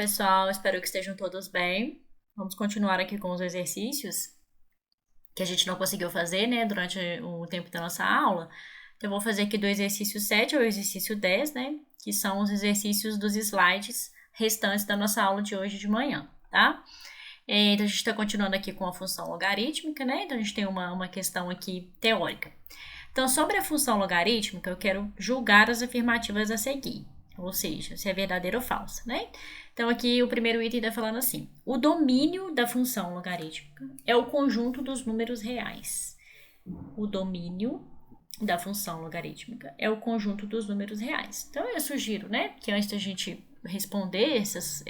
pessoal, espero que estejam todos bem. Vamos continuar aqui com os exercícios que a gente não conseguiu fazer, né, durante o tempo da nossa aula. Então, eu vou fazer aqui do exercício 7 ao exercício 10, né, que são os exercícios dos slides restantes da nossa aula de hoje de manhã, tá? Então, a gente está continuando aqui com a função logarítmica, né? Então, a gente tem uma questão aqui teórica. Então, sobre a função logarítmica, eu quero julgar as afirmativas a seguir. Ou seja, se é verdadeira ou falsa, né? Então, aqui o primeiro item está falando assim: o domínio da função logarítmica é o conjunto dos números reais. O domínio da função logarítmica é o conjunto dos números reais. Então, eu sugiro, né, que antes da gente responder essas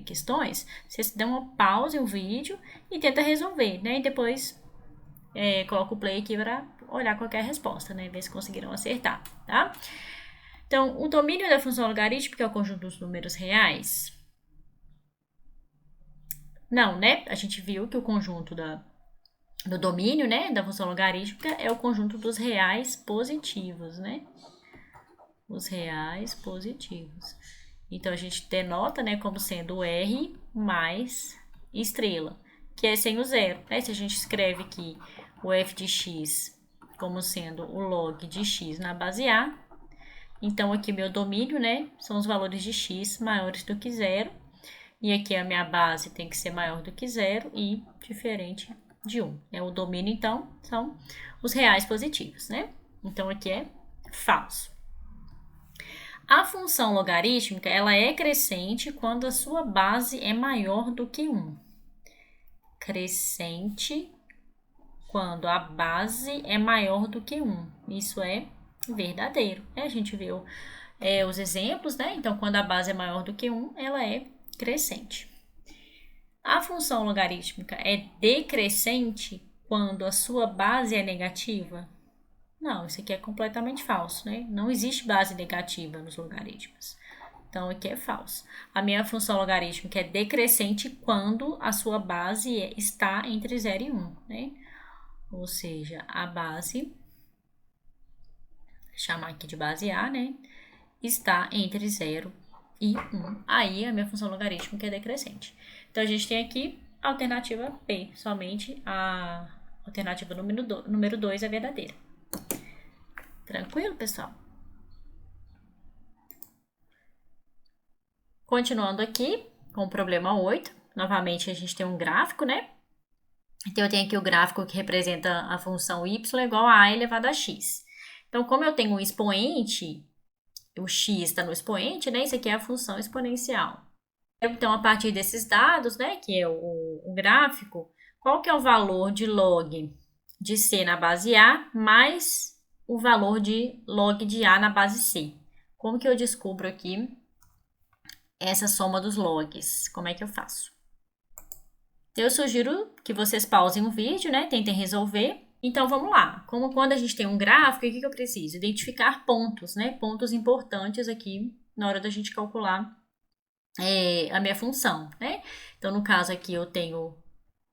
questões, vocês dão uma pausa no vídeo e tenta resolver, né? E depois coloca o play aqui para olhar qualquer resposta, né? Ver se conseguiram acertar, tá? Então, o domínio da função logarítmica é o conjunto dos números reais? Não, né? A gente viu que o conjunto do domínio, né, da função logarítmica é o conjunto dos reais positivos, né? Os reais positivos. Então, a gente denota, né, como sendo o R mais estrela, que é sem o zero, né? Se a gente escreve aqui o f de x como sendo o log de x na base A, então aqui meu domínio, né, são os valores de x maiores do que zero, e aqui a minha base tem que ser maior do que zero e diferente de 1. O domínio, então, são os reais positivos, né? Então, aqui é falso. A função logarítmica, ela é crescente quando a sua base é maior do que 1. Crescente quando a base é maior do que 1. Isso é verdadeiro. A gente viu os exemplos, né? Então, quando a base é maior do que 1, ela é crescente. A função logarítmica é decrescente quando a sua base é negativa? Não, isso aqui é completamente falso, né? Não existe base negativa nos logaritmos. Então, aqui é falso. A minha função logarítmica é decrescente quando a sua base está entre 0 e 1, né? Ou seja, a base, vou chamar aqui de base A, né? Está entre 0 e 1. Aí, a minha função logarítmica é decrescente. Então, a gente tem aqui a alternativa P, somente a alternativa número 2 é verdadeira. Tranquilo, pessoal? Continuando aqui com o problema 8. Novamente, a gente tem um gráfico, né? Então, eu tenho aqui o gráfico que representa a função y igual a elevado a x. Então, como eu tenho um expoente, o x está no expoente, né? Isso aqui é a função exponencial. Então, a partir desses dados, né, que é o gráfico, qual que é o valor de log de C na base A mais o valor de log de A na base C? Como que eu descubro aqui essa soma dos logs? Como é que eu faço? Eu sugiro que vocês pausem o vídeo, né, tentem resolver. Então, vamos lá. Como quando a gente tem um gráfico, o que eu preciso? Identificar pontos, né, pontos importantes aqui na hora da gente calcular a minha função, né? Então, no caso aqui, eu tenho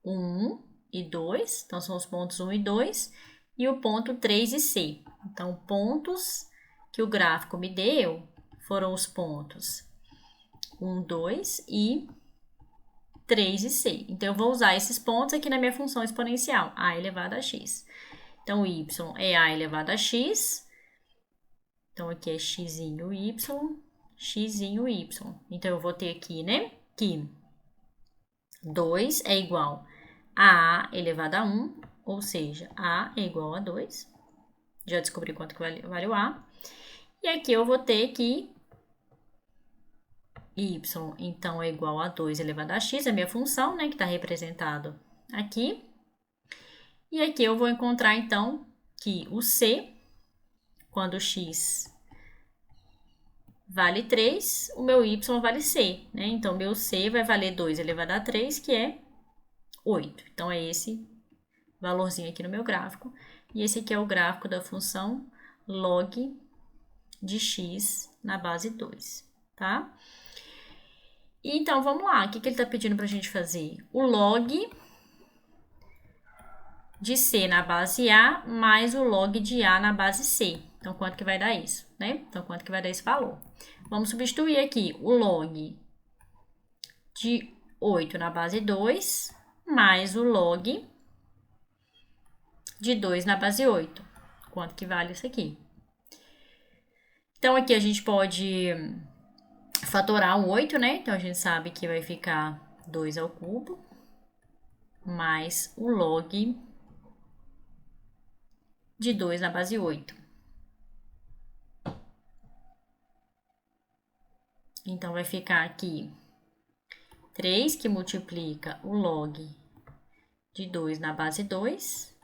1 e 2, então são os pontos 1 e 2, e o ponto 3 e C. Então, pontos que o gráfico me deu foram os pontos 1, 2 e 3 e C. Então, eu vou usar esses pontos aqui na minha função exponencial, a elevado a x. Então, y é a elevado a x. Então, aqui é x'inho y, x'inho y. Então, eu vou ter aqui, né, que 2 é igual a elevado a 1, ou seja, a é igual a 2. Já descobri quanto que vale o a. E aqui eu vou ter que y, então, é igual a 2 elevado a x, a minha função, né, que está representado aqui. E aqui eu vou encontrar, então, que o c, quando x vale 3, o meu y vale c, né? Então, meu c vai valer 2 elevado a 3, que é 8. Então, é esse valorzinho aqui no meu gráfico. E esse aqui é o gráfico da função log de x na base 2, tá? E então, vamos lá. O que ele está pedindo para a gente fazer? O log de c na base A mais o log de A na base C. Então, quanto que vai dar isso, né? Então, quanto que vai dar esse valor? Vamos substituir aqui o log de 8 na base 2, mais o log de 2 na base 8. Quanto que vale isso aqui? Então, aqui a gente pode fatorar o 8, né? Então, a gente sabe que vai ficar 2 ao cubo, mais o log de 2 na base 8. Então, vai ficar aqui 3 que multiplica o log de 2 na base 2,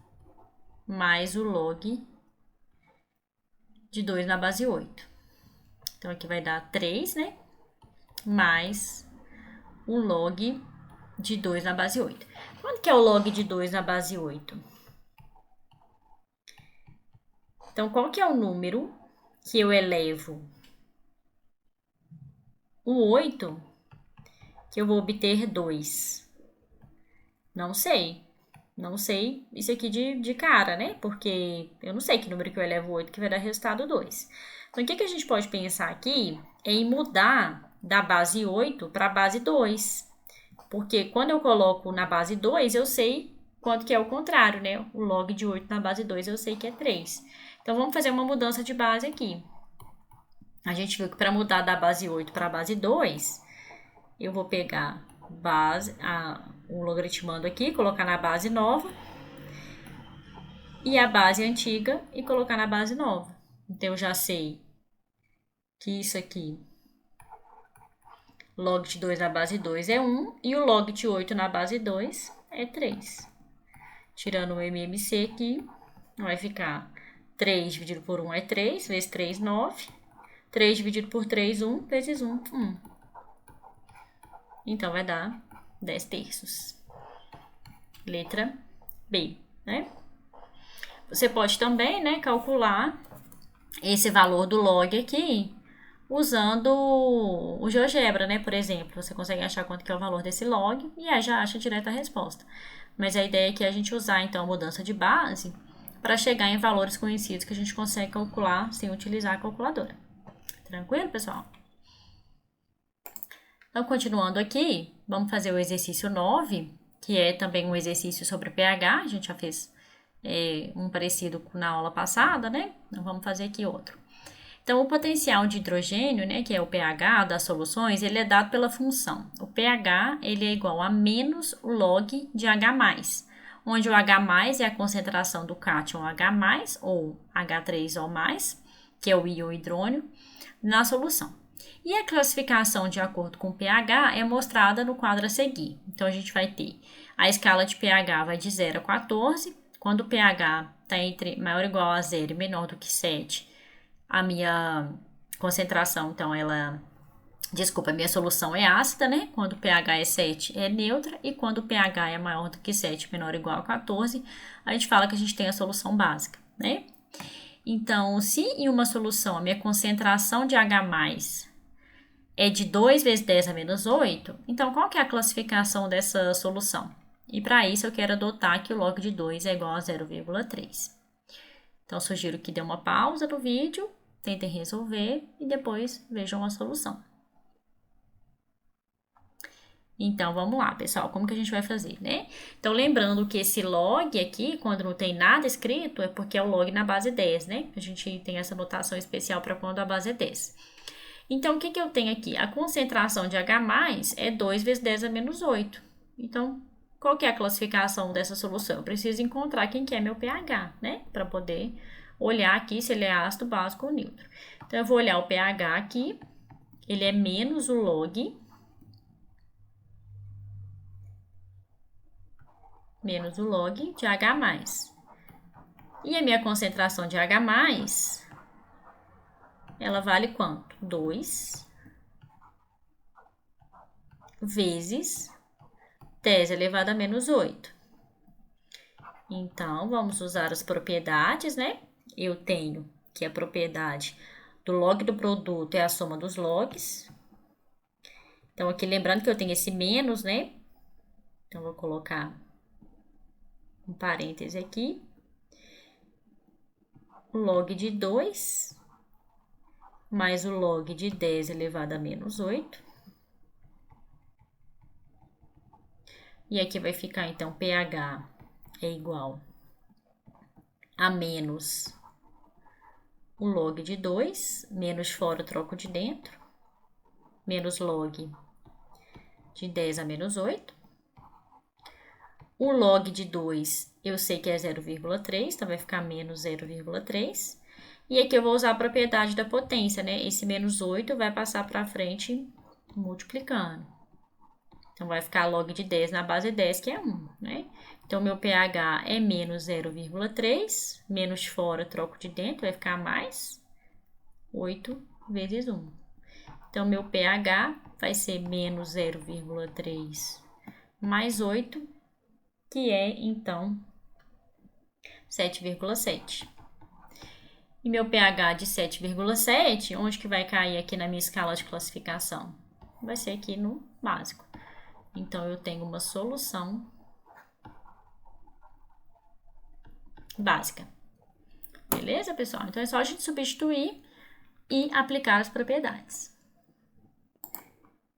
mais o log de 2 na base 8. Então, aqui vai dar 3, né? Mais o log de 2 na base 8. Quanto que é o log de 2 na base 8? Então, qual que é o número que eu elevo o 8 que eu vou obter 2? Não sei. Não sei isso aqui de cara, né? Porque eu não sei que número que eu elevo 8 que vai dar resultado 2. Então, o que a gente pode pensar aqui é em mudar da base 8 para a base 2. Porque quando eu coloco na base 2, eu sei quanto que é o contrário, né? O log de 8 na base 2 eu sei que é 3. Então, vamos fazer uma mudança de base aqui. A gente viu que para mudar da base 8 para a base 2, eu vou pegar o logaritmando aqui, colocar na base nova, e a base antiga e colocar na base nova. Então, eu já sei que isso aqui, log de 2 na base 2 é 1, e o log de 8 na base 2 é 3. Tirando o MMC aqui, vai ficar 3 dividido por 1 é 3, vezes 3, 9. 3 dividido por 3, 1, vezes 1, 1. Então, vai dar 10 terços. Letra B, né? Você pode também, né, calcular esse valor do log aqui usando o GeoGebra, né, por exemplo. Você consegue achar quanto que é o valor desse log e aí já acha direto a resposta. Mas a ideia aqui é a gente usar, então, a mudança de base para chegar em valores conhecidos que a gente consegue calcular sem utilizar a calculadora. Tranquilo, pessoal? Então, continuando aqui, vamos fazer o exercício 9, que é também um exercício sobre pH. A gente já fez um parecido na aula passada, né? Então, vamos fazer aqui outro. Então, o potencial de hidrogênio, né, que é o pH das soluções, ele é dado pela função. O pH, ele é igual a menos o log de H+, onde o H+, é a concentração do cátion H+, ou H3O+, que é o íon hidrônio, na solução. E a classificação de acordo com o pH é mostrada no quadro a seguir. Então, a gente vai ter a escala de pH vai de 0 a 14. Quando o pH está entre maior ou igual a 0 e menor do que 7, a minha concentração, então, a minha solução é ácida, né? Quando o pH é 7, é neutra. E quando o pH é maior do que 7, menor ou igual a 14, a gente fala que a gente tem a solução básica, né? Então, se em uma solução a minha concentração de H+, é de 2 vezes 10 a menos 8, então qual que é a classificação dessa solução? E para isso eu quero adotar que o log de 2 é igual a 0,3. Então, sugiro que dê uma pausa no vídeo, tentem resolver e depois vejam a solução. Então, vamos lá, pessoal, como que a gente vai fazer, né? Então, lembrando que esse log aqui, quando não tem nada escrito, é porque é o log na base 10, né? A gente tem essa notação especial para quando a base é 10. Então, o que eu tenho aqui? A concentração de H+, é 2 vezes 10 a menos 8. Então, qual que é a classificação dessa solução? Eu preciso encontrar quem que é meu pH, né? Para poder olhar aqui se ele é ácido, básico ou neutro. Então, eu vou olhar o pH aqui, ele é menos o log, de H+. E a minha concentração de H+, ela vale quanto? 2 vezes 10 elevado a menos 8. Então, vamos usar as propriedades, né? Eu tenho que a propriedade do log do produto é a soma dos logs. Então, aqui lembrando que eu tenho esse menos, né? Então, vou colocar um parêntese aqui. O log de 2 mais o log de 10 elevado a menos 8. E aqui vai ficar, então, pH é igual a menos o log de 2, menos fora eu troco de dentro, menos log de 10 a menos 8. O log de 2 eu sei que é 0,3, então vai ficar menos 0,3. E aqui eu vou usar a propriedade da potência, né? Esse menos 8 vai passar para frente multiplicando. Então, vai ficar log de 10 na base 10, que é 1, né? Então, meu pH é menos 0,3, menos fora, troco de dentro, vai ficar mais 8 vezes 1. Então, meu pH vai ser menos 0,3 mais 8, que é, então, 7,7. E meu pH de 7,7, onde que vai cair aqui na minha escala de classificação? Vai ser aqui no básico. Então, eu tenho uma solução básica. Beleza, pessoal? Então, é só a gente substituir e aplicar as propriedades.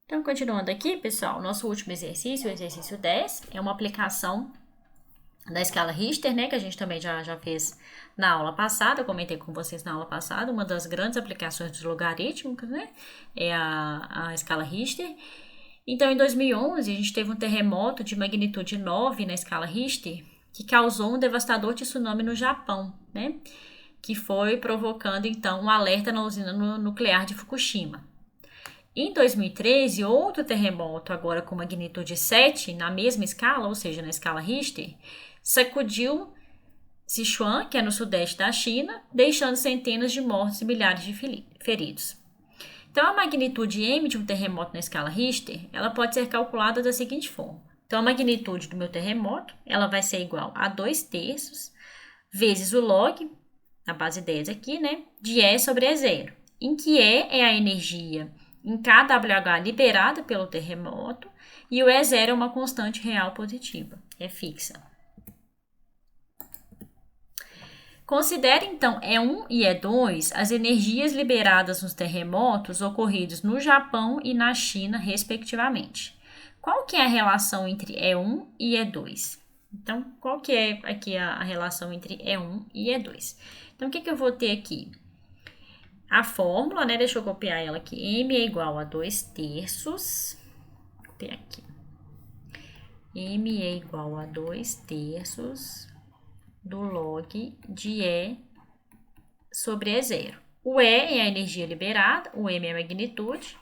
Então, continuando aqui, pessoal, nosso último exercício, o exercício 10, é uma aplicação da escala Richter, né, que a gente também já fez na aula passada, eu comentei com vocês na aula passada, uma das grandes aplicações dos logarítmicos, né, é a escala Richter. Então, em 2011, a gente teve um terremoto de magnitude 9 na escala Richter, que causou um devastador tsunami no Japão, né, que foi provocando, então, um alerta na usina nuclear de Fukushima. Em 2013, outro terremoto, agora com magnitude 7, na mesma escala, ou seja, na escala Richter, sacudiu Sichuan, que é no sudeste da China, deixando centenas de mortos e milhares de feridos. Então, a magnitude M de um terremoto na escala Richter, ela pode ser calculada da seguinte forma. Então, a magnitude do meu terremoto, ela vai ser igual a 2/3 vezes o log, na base 10 aqui, né, de E sobre E0, em que E é a energia em kWh liberada pelo terremoto e o E0 é uma constante real positiva, é fixa. Considere, então, E1 e E2 as energias liberadas nos terremotos ocorridos no Japão e na China, respectivamente. Qual que é a relação entre E1 e E2? Então, qual que é aqui a relação entre E1 e E2? Então, o que eu vou ter aqui? A fórmula, né? Deixa eu copiar ela aqui. M é igual a 2/3. Vou copiar aqui. M é igual a 2/3 do log de E sobre E0. O E é a energia liberada, o M é a magnitude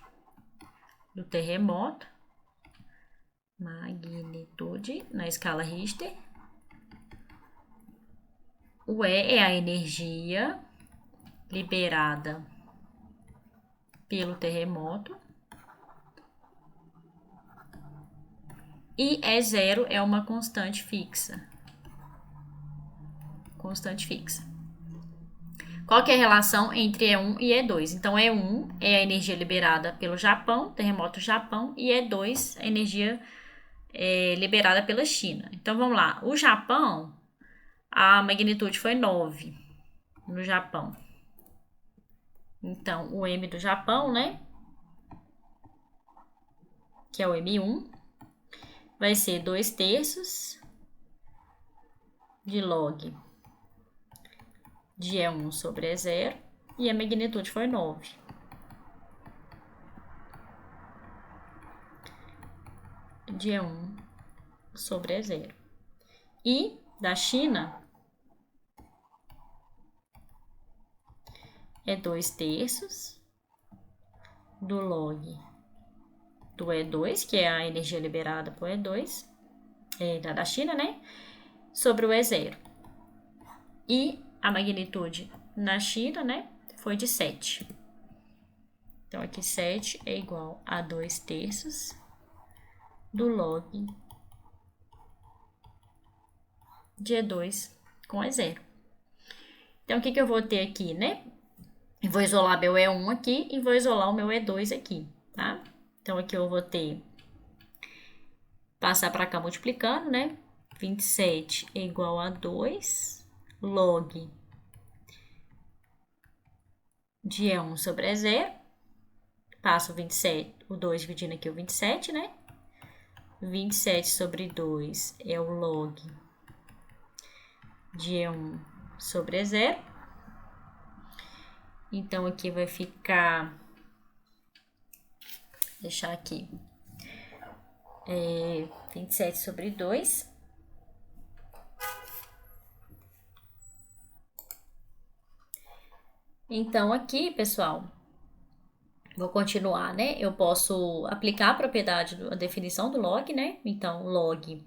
do terremoto. Magnitude na escala Richter. O E é a energia liberada pelo terremoto. E E0 é uma constante fixa. Constante fixa. Qual que é a relação entre E1 e E2? Então, E1 é a energia liberada pelo Japão, terremoto do Japão, e E2 a energia liberada pela China. Então, vamos lá. O Japão, a magnitude foi 9 no Japão. Então, o M do Japão, né, que é o M1, vai ser 2/3 de log de E1 sobre E0, e a magnitude foi 9. De E1 sobre E0. E da China é 2/3 do log do E2, que é a energia liberada por E2, da China, né? Sobre o E0. E a magnitude na China, né? Foi de 7. Então, aqui 7 é igual a 2/3 do log de E2 com E0. Então, o que eu vou ter aqui, né? Eu vou isolar meu E1 aqui e vou isolar o meu E2 aqui, tá? Então, aqui eu vou ter, passar para cá multiplicando, né? 27 é igual a 2 log de E1 sobre E0. Passo o 27, o 2 dividindo aqui o 27, né? 27 sobre 2 é o log de E1 sobre E0. Então, aqui vai ficar... deixar aqui. 27 sobre 2. Então, aqui, pessoal, vou continuar, né? Eu posso aplicar a propriedade, a definição do log, né? Então, log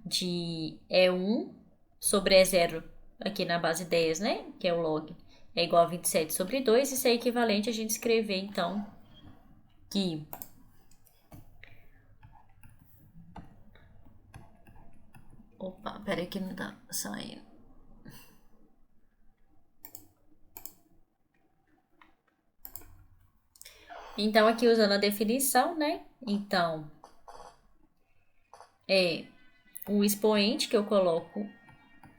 de E1 sobre E0 aqui na base 10, né? Que é o log, é igual a 27 sobre 2. Isso é equivalente a gente escrever, então, que... opa, peraí que não tá saindo. Então, aqui usando a definição, né? Então, é o expoente que eu coloco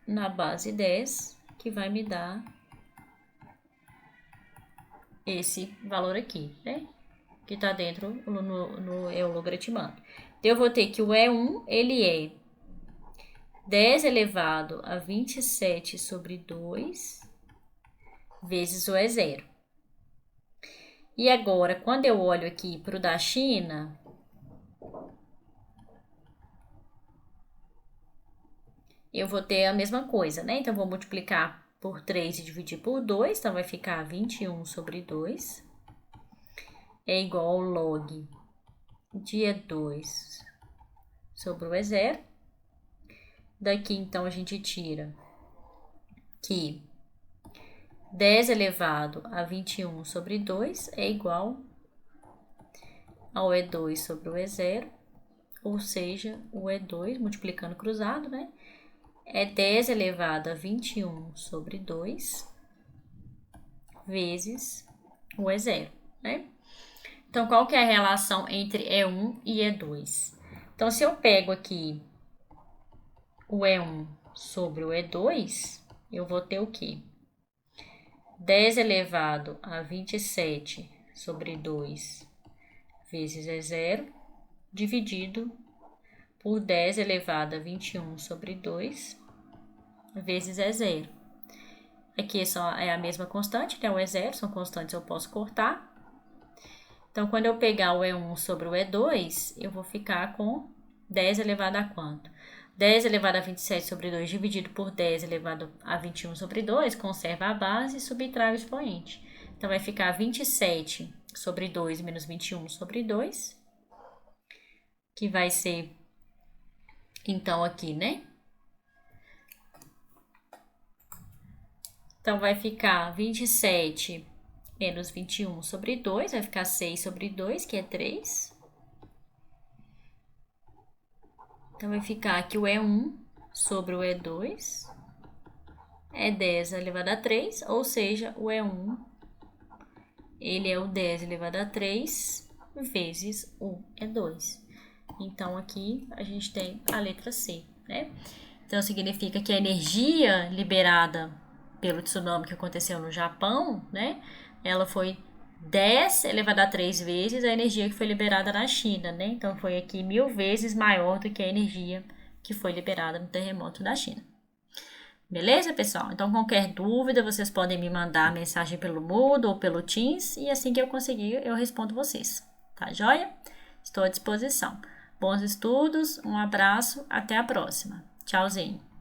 na base 10, que vai me dar esse valor aqui, né? Que tá dentro no eu logaritmando. Então, eu vou ter que o E1, ele é 10 elevado a 27 sobre 2 vezes o E0. E agora, quando eu olho aqui para o da China, eu vou ter a mesma coisa, né? Então, vou multiplicar por 3 e dividir por 2, então vai ficar 21 sobre 2 é igual ao log de E2 sobre o E0. Daqui, então, a gente tira que 10 elevado a 21 sobre 2 é igual ao E2 sobre o E0, ou seja, o E2, multiplicando cruzado, né? É 10 elevado a 21 sobre 2 vezes o E0, né? Então, qual que é a relação entre E1 e E2? Então, se eu pego aqui o E1 sobre o E2, eu vou ter o quê? 10 elevado a 27 sobre 2 vezes E0, dividido por 10 elevado a 21 sobre 2 vezes E0. Aqui é a mesma constante, que é o E0, são constantes, eu posso cortar. Então, quando eu pegar o E1 sobre o E2, eu vou ficar com 10 elevado a quanto? 10 elevado a 27 sobre 2 dividido por 10 elevado a 21 sobre 2, conserva a base e subtrai o expoente. Então, vai ficar 27 sobre 2 menos 21 sobre 2, que vai ser, então, aqui, né? Então, vai ficar 27 menos 21 sobre 2, vai ficar 6 sobre 2, que é 3. Então, vai ficar aqui o E1 sobre o E2 é 10 elevado a 3, ou seja, o E1, ele é o 10 elevado a 3 vezes o E2. Então, aqui a gente tem a letra C, né? Então, significa que a energia liberada pelo tsunami que aconteceu no Japão, né? Ela foi 10 elevado a 3 vezes a energia que foi liberada na China, né? Então, foi aqui 1000 vezes maior do que a energia que foi liberada no terremoto da China. Beleza, pessoal? Então, qualquer dúvida, vocês podem me mandar mensagem pelo Moodle ou pelo Teams e assim que eu conseguir, eu respondo vocês. Tá joia? Estou à disposição. Bons estudos, um abraço, até a próxima. Tchauzinho.